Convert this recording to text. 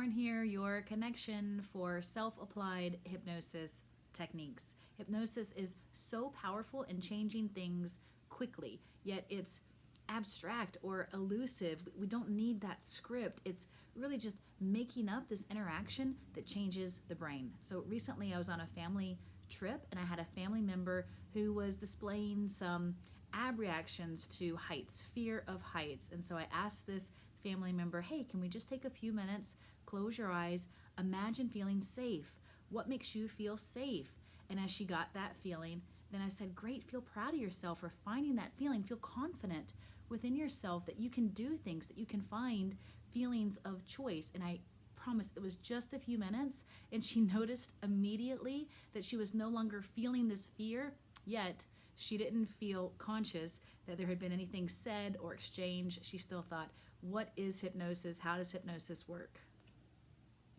Lauren here, your connection for self-applied hypnosis techniques. Hypnosis is so powerful in changing things quickly, yet it's abstract or elusive. We don't need that script. It's really just making up this interaction that changes the brain. So recently I was on a family trip and I had a family member who was displaying some ab reactions to heights, fear of heights. And so I asked this family member, hey, can we just take a few minutes, close your eyes, imagine feeling safe. What makes you feel safe? And as she got that feeling, then I said, great, feel proud of yourself for finding that feeling. Feel confident within yourself that you can do things, that you can find feelings of choice. And I promise it was just a few minutes, and she noticed immediately that she was no longer feeling this fear, yet she didn't feel conscious that there had been anything said or exchanged. She still thought, what is hypnosis? How does hypnosis work?